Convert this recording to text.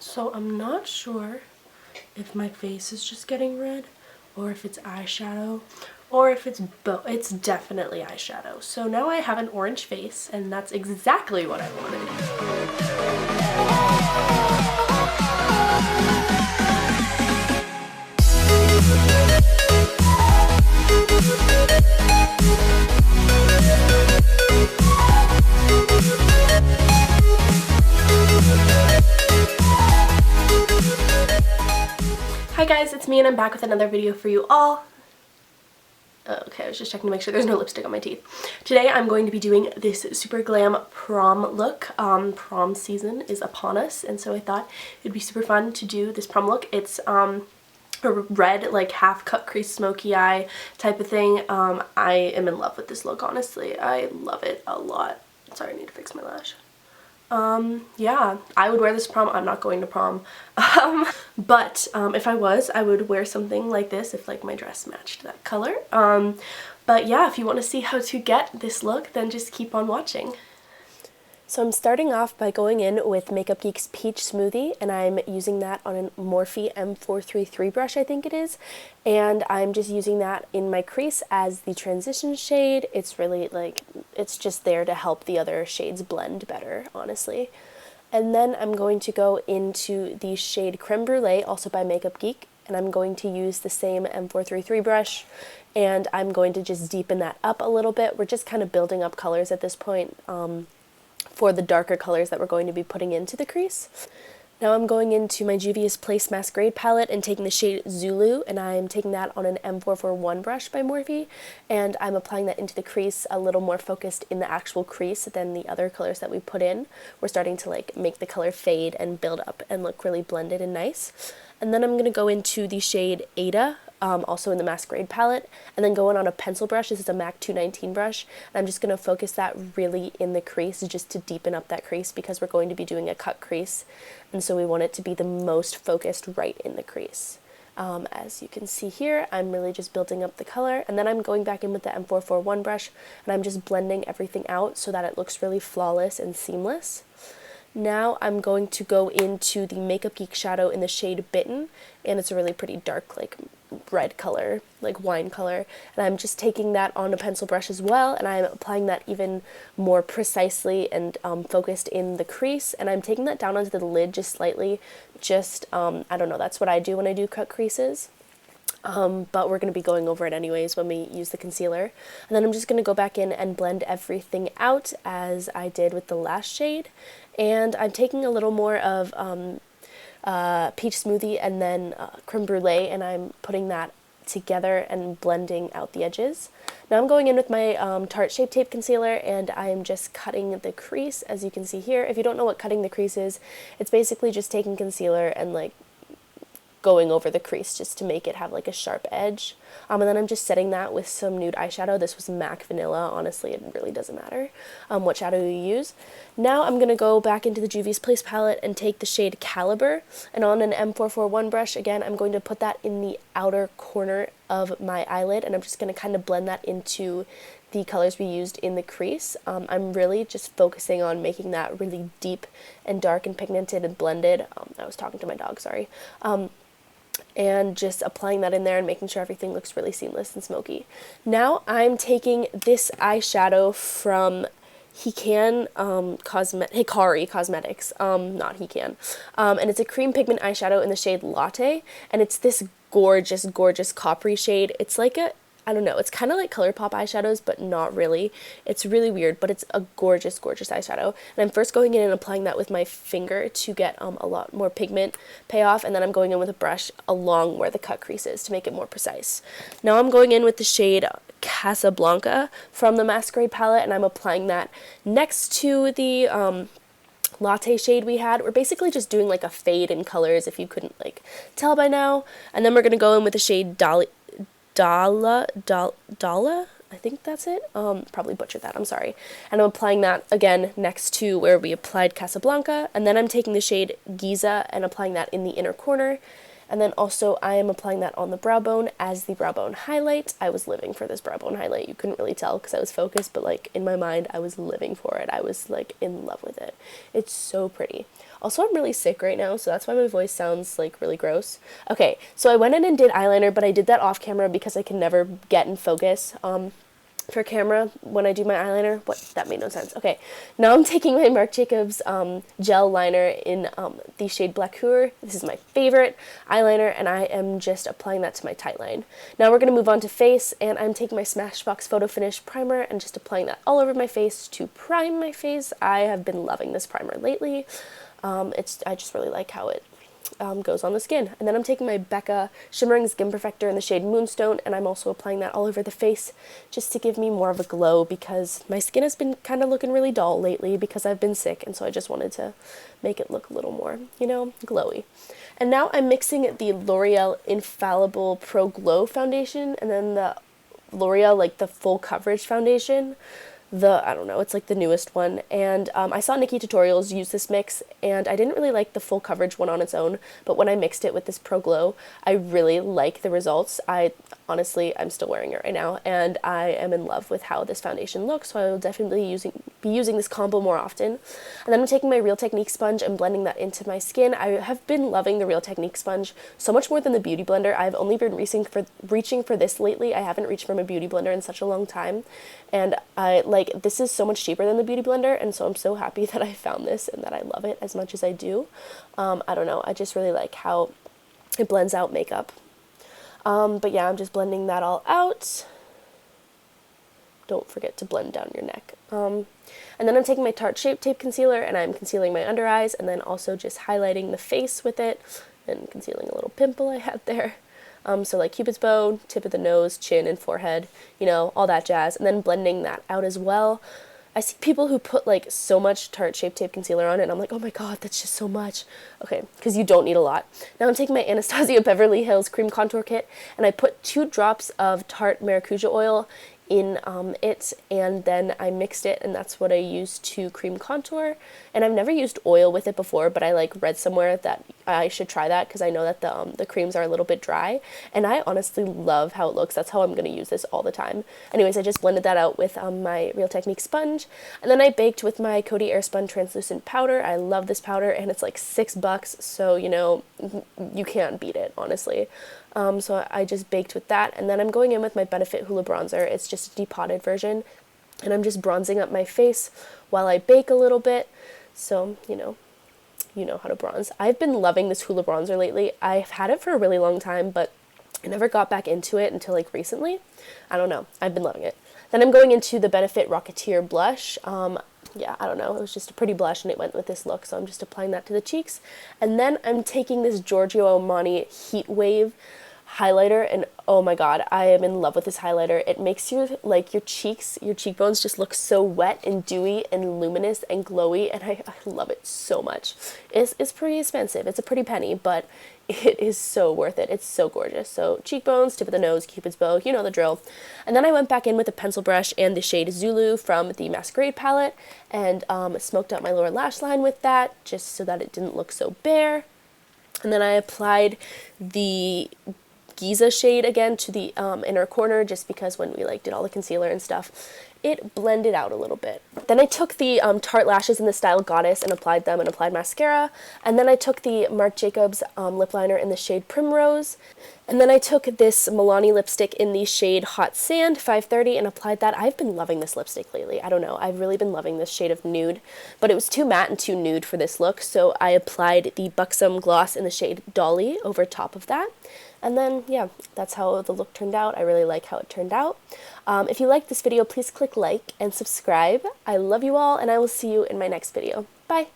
So I'm not sure if my face is just getting red or if it's eyeshadow or if it's both. It's definitely eyeshadow. So now I have an orange face and that's exactly what I wanted. Hi guys, it's me and I'm back with another video for you all. Okay, I was just checking to make sure there's no lipstick on my teeth. Today I'm going to be doing this super glam prom look. Prom season is upon us, and so I thought it'd be super fun to do this prom look. It's a red, like half cut crease smoky eye type of thing. I am in love with this look, honestly. I love it a lot. Sorry, I need to fix my lash. Yeah, I would wear this prom. I'm not going to prom. But if I was, I would wear something like this if like my dress matched that color. But yeah, if you want to see how to get this look, then just keep on watching. So I'm starting off by going in with Makeup Geek's Peach Smoothie, and I'm using that on a Morphe M433 brush, I think it is, and I'm just using that in my crease as the transition shade. It's really like, it's just there to help the other shades blend better, honestly. And then I'm going to go into the shade Creme Brulee, also by Makeup Geek, and I'm going to use the same M433 brush, and I'm going to just deepen that up a little bit. We're just kind of building up colors at this point, for the darker colors that we're going to be putting into the crease. Now I'm going into my Juvia's Place Masquerade palette and taking the shade Zulu, and I'm taking that on an M441 brush by Morphe, and I'm applying that into the crease a little more focused in the actual crease than the other colors that we put in. We're starting to like make the color fade and build up and look really blended and nice. And then I'm going to go into the shade Ada, also in the Masquerade palette, and then go in on a pencil brush. This is a MAC 219 brush, and I'm just going to focus that really in the crease just to deepen up that crease because we're going to be doing a cut crease, and so we want it to be the most focused right in the crease. As you can see here, I'm really just building up the color, and then I'm going back in with the M441 brush, and I'm just blending everything out so that it looks really flawless and seamless. Now I'm going to go into the Makeup Geek shadow in the shade Bitten, and it's a really pretty dark, like red color, like wine color, and I'm just taking that on a pencil brush as well, and I'm applying that even more precisely and focused in the crease, and I'm taking that down onto the lid just slightly, just, I don't know, that's what I do when I do cut creases. But we're going to be going over it anyways when we use the concealer. And then I'm just going to go back in and blend everything out as I did with the last shade. And I'm taking a little more of Peach Smoothie and then Creme Brulee, and I'm putting that together and blending out the edges. Now I'm going in with my Tarte Shape Tape Concealer, and I am just cutting the crease, as you can see here. If you don't know what cutting the crease is, it's basically just taking concealer and like going over the crease just to make it have like a sharp edge. And then I'm just setting that with some nude eyeshadow. This was MAC Vanilla. Honestly, it really doesn't matter what shadow you use. Now I'm going to go back into the Juvia's Place palette and take the shade Caliber, and on an M441 brush, again, I'm going to put that in the outer corner of my eyelid, and I'm just going to kind of blend that into the colors we used in the crease. I'm really just focusing on making that really deep and dark and pigmented and blended. I was talking to my dog, sorry. And just applying that in there and making sure everything looks really seamless and smoky. Now I'm taking this eyeshadow from Hikari Cosmetics, not Hikan, and it's a cream pigment eyeshadow in the shade Latte, and it's this gorgeous, gorgeous coppery shade. It's like a, I don't know, it's kind of like ColourPop eyeshadows, but not really. It's really weird, but it's a gorgeous, gorgeous eyeshadow. And I'm first going in and applying that with my finger to get a lot more pigment payoff, and then I'm going in with a brush along where the cut crease is to make it more precise. Now I'm going in with the shade Casablanca from the Masquerade palette, and I'm applying that next to the latte shade we had. We're basically just doing like a fade in colors, if you couldn't like tell by now. And then we're going to go in with the shade Dala, I think that's it. Probably butchered that, I'm sorry. And I'm applying that again next to where we applied Casablanca, and then I'm taking the shade Giza and applying that in the inner corner. And then also I am applying that on the brow bone as the brow bone highlight. I was living for this brow bone highlight. You couldn't really tell because I was focused, but like in my mind I was living for it. I was like in love with it. It's so pretty. Also, I'm really sick right now, so that's why my voice sounds like really gross. Okay, so I went in and did eyeliner, but I did that off camera because I can never get in focus for camera when I do my eyeliner. What? That made no sense. Okay, now I'm taking my Marc Jacobs gel liner in the shade Blackour. This is my favorite eyeliner, and I am just applying that to my tight line. Now we're going to move on to face, and I'm taking my Smashbox Photo Finish primer and just applying that all over my face to prime my face. I have been loving this primer lately. I just really like how it goes on the skin. And then I'm taking my Becca Shimmering Skin Perfector in the shade Moonstone, and I'm also applying that all over the face just to give me more of a glow because my skin has been kind of looking really dull lately because I've been sick, and so I just wanted to make it look a little more, you know, glowy. And now I'm mixing the L'Oreal Infallible Pro Glow foundation and then the L'Oreal, like the full coverage foundation. I don't know, it's like the newest one, and I saw Nikki Tutorials use this mix, and I didn't really like the full coverage one on its own, but when I mixed it with this Pro Glow, I really like the results. Honestly, I'm still wearing it right now, and I am in love with how this foundation looks, so I will definitely be using this combo more often. And then I'm taking my Real Technique sponge and blending that into my skin. I have been loving the Real Technique sponge so much more than the Beauty Blender. I've only been reaching for this lately. I haven't reached for my Beauty Blender in such a long time, and this is so much cheaper than the Beauty Blender, and so I'm so happy that I found this and that I love it as much as I do. I don't know, I just really like how it blends out makeup. But yeah, I'm just blending that all out. Don't forget to blend down your neck. And then I'm taking my Tarte Shape Tape Concealer and I'm concealing my under eyes and then also just highlighting the face with it and concealing a little pimple I had there. So like Cupid's bow, tip of the nose, chin, and forehead, you know, all that jazz. And then blending that out as well. I see people who put like so much Tarte Shape Tape Concealer on it, and I'm like, oh my god, that's just so much. Okay, because you don't need a lot. Now I'm taking my Anastasia Beverly Hills Cream Contour Kit, and I put 2 drops of Tarte Maracuja oil in it, and then I mixed it, and that's what I used to cream contour. And I've never used oil with it before, but I like read somewhere that I should try that because I know that the creams are a little bit dry, and I honestly love how it looks. That's how I'm going to use this all the time. Anyways, I just blended that out with my Real Technique sponge, and then I baked with my Coty Airspun translucent powder. I love this powder, and it's like $6, so you know, you can't beat it, honestly. So I just baked with that, and then I'm going in with my Benefit Hoola Bronzer. It's just a depotted version, and I'm just bronzing up my face while I bake a little bit, so you know how to bronze. I've been loving this Hoola Bronzer lately. I've had it for a really long time, but I never got back into it until like recently. I don't know, I've been loving it. Then I'm going into the Benefit Rocketeer blush. Yeah, I don't know, it was just a pretty blush and it went with this look, so I'm just applying that to the cheeks. And then I'm taking this Giorgio Armani Heat Wave highlighter, and oh my god, I am in love with this highlighter. It makes your cheekbones just look so wet and dewy and luminous and glowy, and I love it so much. It's pretty expensive, it's a pretty penny, but it is so worth it. It's so gorgeous. So cheekbones, tip of the nose, Cupid's bow, you know the drill. And then I went back in with a pencil brush and the shade Zulu from the Masquerade palette, and smoked out my lower lash line with that, just so that it didn't look so bare. And then I applied the Giza shade again to the inner corner, just because when we did all the concealer and stuff, it blended out a little bit. Then I took the Tarte lashes in the style Goddess and applied them, and applied mascara. And then I took the Marc Jacobs lip liner in the shade Primrose. And then I took this Milani lipstick in the shade Hot Sand 530 and applied that. I've been loving this lipstick lately. I don't know, I've really been loving this shade of nude, but it was too matte and too nude for this look, so I applied the Buxom gloss in the shade Dolly over top of that. And then, yeah, that's how the look turned out. I really like how it turned out. If you liked this video, please click like and subscribe. I love you all, and I will see you in my next video. Bye!